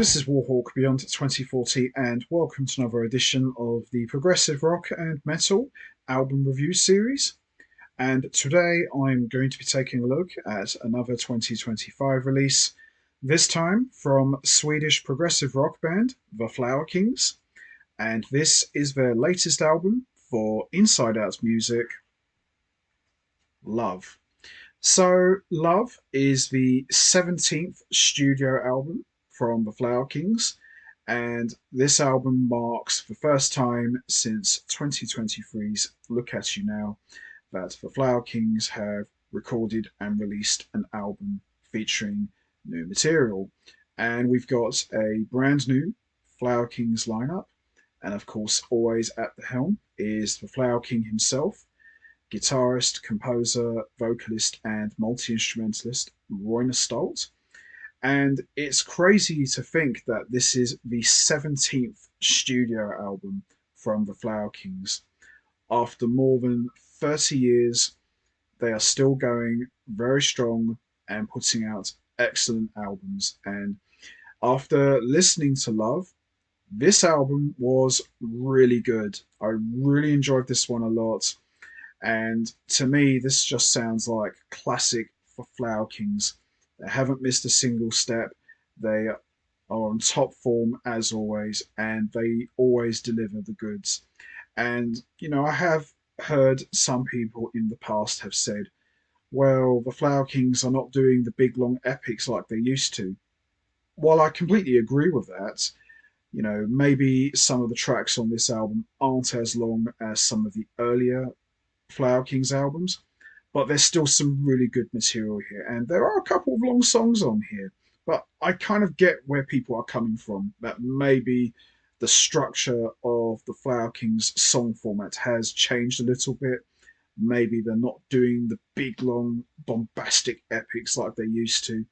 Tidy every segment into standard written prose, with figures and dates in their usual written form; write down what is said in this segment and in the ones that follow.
This is Warhawk Beyond 2040, and welcome to another edition of the Progressive Rock and Metal album review series. And today I'm going to be taking a look at another 2025 release, this time from Swedish progressive rock band The Flower Kings. And this is their latest album for Inside Out Music, Love. So, Love is the 17th studio album from the Flower Kings, and this album marks the first time since 2023's Look At You Now that the Flower Kings have recorded and released an album featuring new material. And we've got a brand new Flower Kings lineup, and of course, always at the helm is the Flower King himself, guitarist, composer, vocalist, and multi instrumentalist Roine Stolt. And it's crazy to think that this is the 17th studio album from the Flower Kings. After more than 30 years, they are still going very strong and putting out excellent albums. And after listening to Love, this album was really good. I really enjoyed this one a lot. And to me, this just sounds like classic for Flower Kings. They haven't missed a single step. They are on top form as always, and they always deliver the goods. And, I have heard some people in the past have said, well, the Flower Kings are not doing the big long epics like they used to. While I completely agree with that, maybe some of the tracks on this album aren't as long as some of the earlier Flower Kings albums, but there's still some really good material here. And there are a couple of long songs on here, but I kind of get where people are coming from, that maybe the structure of the Flower Kings song format has changed a little bit. Maybe they're not doing the big, long, bombastic epics like they used to,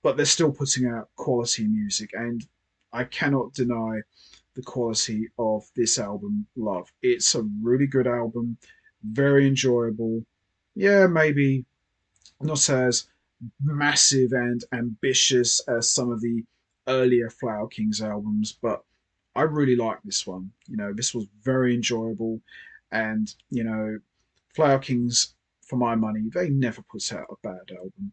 but they're still putting out quality music. And I cannot deny the quality of this album, Love. It's a really good album, very enjoyable. Yeah, maybe not as massive and ambitious as some of the earlier Flower Kings albums, but I really like this one. This was very enjoyable, and Flower Kings, for my money, they never put out a bad album.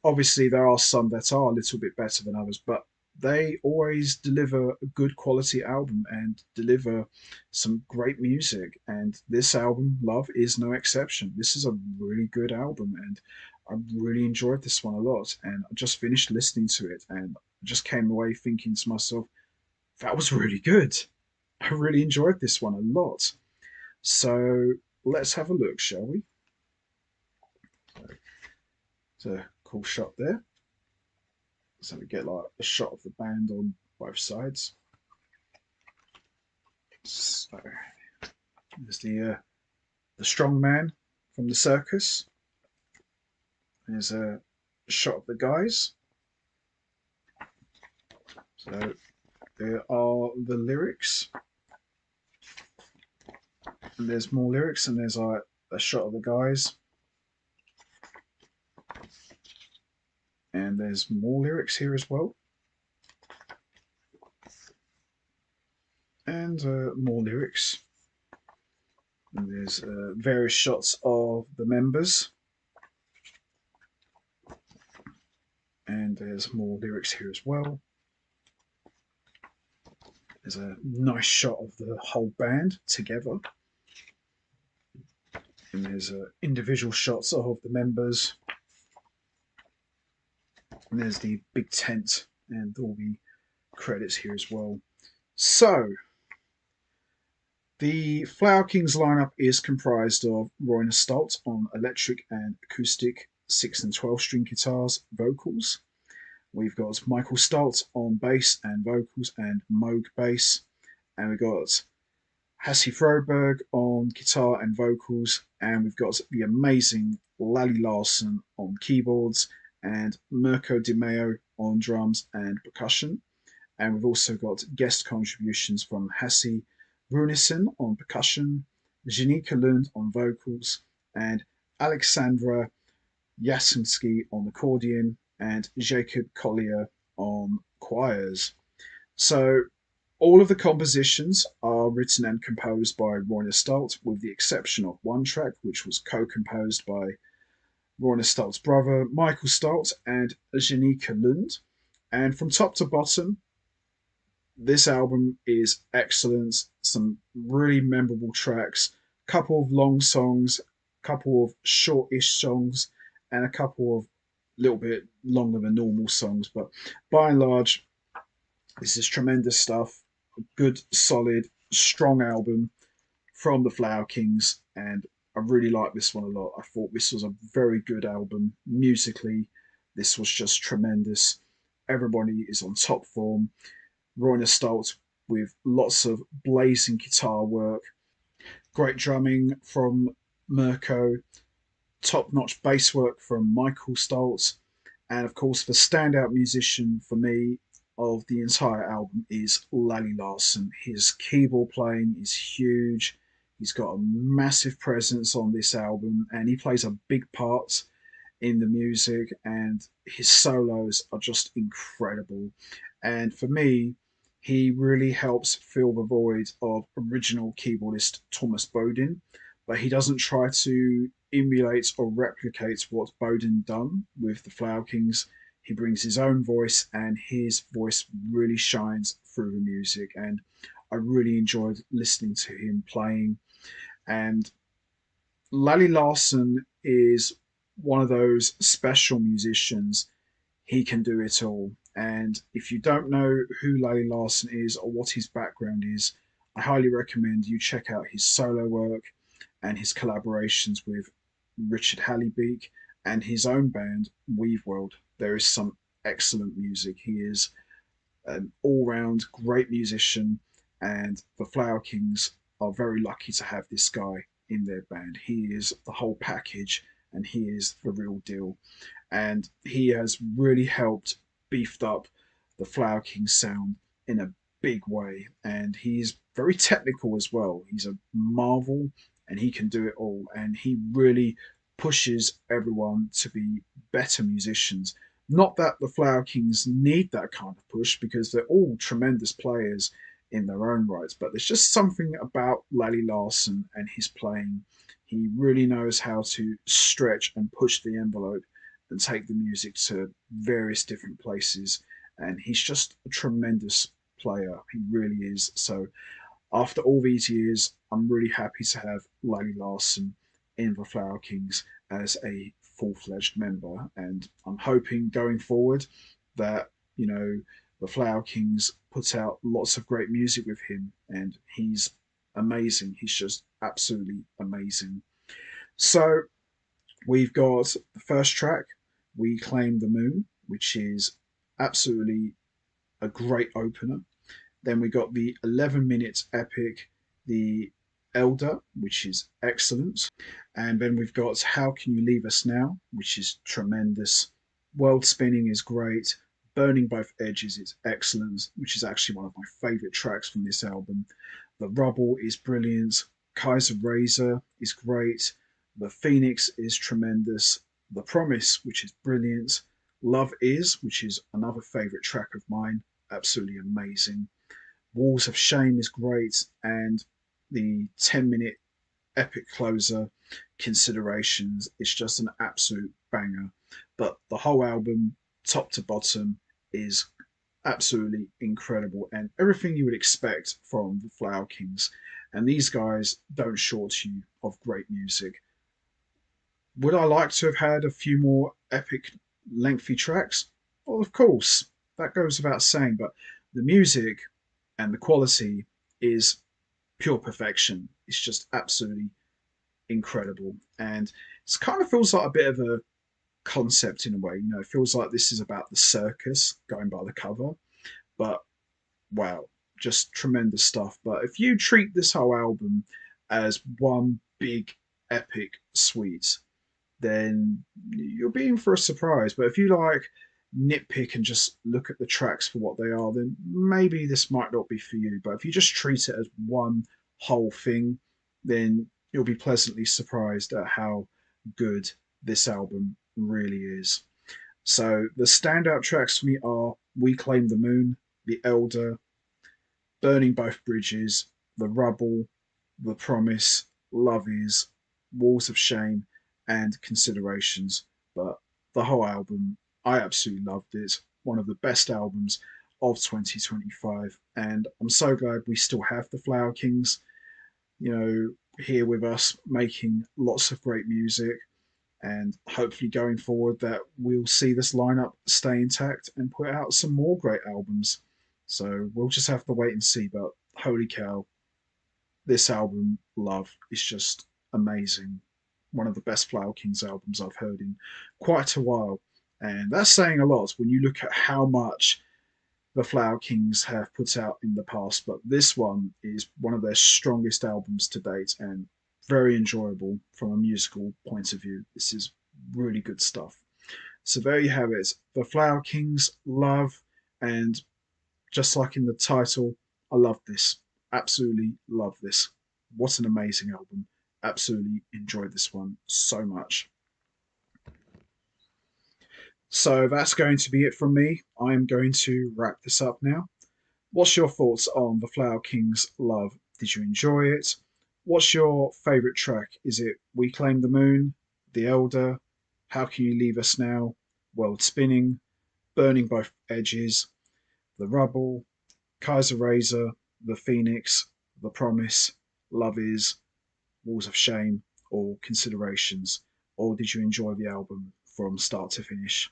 Obviously there are some that are a little bit better than others, but they always deliver a good quality album and deliver some great music. And this album, Love, is no exception. This is a really good album, and I really enjoyed this one a lot. And I just finished listening to it, and I just came away thinking to myself, that was really good. I really enjoyed this one a lot. So let's have a look, shall we? It's a cool shot there. So we get like a shot of the band on both sides. So there's the strong man from the circus. There's a shot of the guys. So there are the lyrics. And there's more lyrics, and there's like a shot of the guys. And there's more lyrics here as well. And more lyrics. And there's various shots of the members. And there's more lyrics here as well. There's a nice shot of the whole band together. And there's individual shots of the members. And there's the big tent and all the credits here as well. So, the Flower Kings lineup is comprised of Roine Stolt on electric and acoustic 6 and 12 string guitars, vocals. We've got Michael Stolt on bass and vocals and Moog bass. And we've got Hasse Froberg on guitar and vocals. And we've got the amazing Lalle Larsson on keyboards and Mirko DeMaio on drums and percussion. And we've also got guest contributions from Hasse Runesson on percussion, Janika Lund on vocals, and Alexandra Jasinski on accordion, and Jacob Collier on choirs. So all of the compositions are written and composed by Roine Stolt, with the exception of one track, which was co-composed by Roine Stolt's brother, Michael Stolt, and Janika Lund. And from top to bottom, this album is excellent. Some really memorable tracks, couple of long songs, couple of shortish songs, and a couple of little bit longer than normal songs. But by and large, this is tremendous stuff. A good, solid, strong album from the Flower Kings, and I really like this one a lot. I thought this was a very good album musically. This was just tremendous. Everybody is on top form. Roine Stolt with lots of blazing guitar work, great drumming from Mirko, top notch bass work from Michael Stolt, and of course, the standout musician for me of the entire album is Lalle Larsson. His keyboard playing is huge. He's got a massive presence on this album, and he plays a big part in the music, and his solos are just incredible. And for me, he really helps fill the void of original keyboardist Thomas Bodin, but he doesn't try to emulate or replicate what Bodin done with the Flower Kings. He brings his own voice, and his voice really shines through the music. And I really enjoyed listening to him playing. And Lalle Larsson is one of those special musicians. He can do it all. And if you don't know who Lalle Larsson is or what his background is, I highly recommend you check out his solo work and his collaborations with Richard Hallebeek and his own band, Weave World. There is some excellent music. He is an all round great musician, and the Flower Kings are very lucky to have this guy in their band. He is the whole package, and he is the real deal. And he has really helped beefed up the Flower King sound in a big way. And he's very technical as well. He's a marvel, and he can do it all. And he really pushes everyone to be better musicians. Not that the Flower Kings need that kind of push, because they're all tremendous players in their own rights. But there's just something about Lalle Larsson and his playing. He really knows how to stretch and push the envelope and take the music to various different places. And he's just a tremendous player. He really is. So after all these years, I'm really happy to have Lalle Larsson in the Flower Kings as a full-fledged member. And I'm hoping going forward that, the Flower Kings put out lots of great music with him. And he's amazing. He's just absolutely amazing. So we've got the first track, We Claim the Moon, which is absolutely a great opener. Then we got the 11 minute epic, The Elder, which is excellent. And then we've got How Can You Leave Us Now, which is tremendous. World Spinning is great. Burning Both Edges is excellent, which is actually one of my favourite tracks from this album. The Rubble is brilliant. Kaiser Razor is great. The Phoenix is tremendous. The Promise, which is brilliant. Love Is, which is another favourite track of mine, absolutely amazing. Walls of Shame is great, and the 10 minute epic closer, Considerations, is just an absolute banger. But the whole album, top to bottom, is absolutely incredible, and everything you would expect from the Flower Kings. And these guys don't short you of great music. Would I like to have had a few more epic, lengthy tracks? Well, of course, that goes without saying, but the music and the quality is pure perfection. It's just absolutely incredible. And it kind of feels like a bit of a concept in a way. It feels like this is about the circus, going by the cover. But wow, just tremendous stuff. But if you treat this whole album as one big epic suite, then you're being for a surprise. But if you like nitpick and just look at the tracks for what they are, then maybe this might not be for you. But if you just treat it as one whole thing, then you'll be pleasantly surprised at how good this album really is. So the standout tracks for me are We Claim the Moon, The Elder, Burning Both Bridges, The Rubble, The Promise, Love Is, Walls of Shame, and Considerations. But the whole album, I absolutely loved it. One of the best albums of 2025. And I'm so glad we still have the Flower Kings, here with us making lots of great music. And hopefully going forward that we'll see this lineup stay intact and put out some more great albums. So we'll just have to wait and see. But holy cow, this album, Love, is just amazing. One of the best Flower Kings albums I've heard in quite a while. And that's saying a lot when you look at how much the Flower Kings have put out in the past. But this one is one of their strongest albums to date and very enjoyable from a musical point of view. This is really good stuff. So there you have it. The Flower Kings, Love, and just like in the title, I love this. Absolutely love this. What an amazing album. Absolutely enjoyed this one so much. So that's going to be it from me. I'm going to wrap this up now. What's your thoughts on the Flower Kings Love? Did you enjoy it? What's your favourite track? Is it We Claim the Moon, The Elder, How Can You Leave Us Now, World Spinning, Burning Both Edges, The Rubble, Kaiser Razor, The Phoenix, The Promise, Love Is, Walls of Shame, or Considerations? Or did you enjoy the album from start to finish?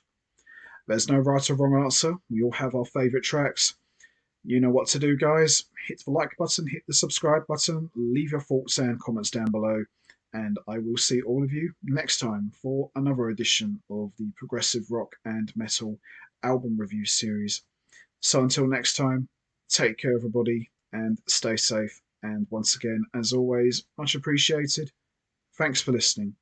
There's no right or wrong answer. We all have our favourite tracks. You know what to do, guys. Hit the like button, hit the subscribe button, leave your thoughts and comments down below, and I will see all of you next time for another edition of the Progressive Rock and Metal album review series. So until next time, take care, everybody, and stay safe. And once again, as always, much appreciated. Thanks for listening.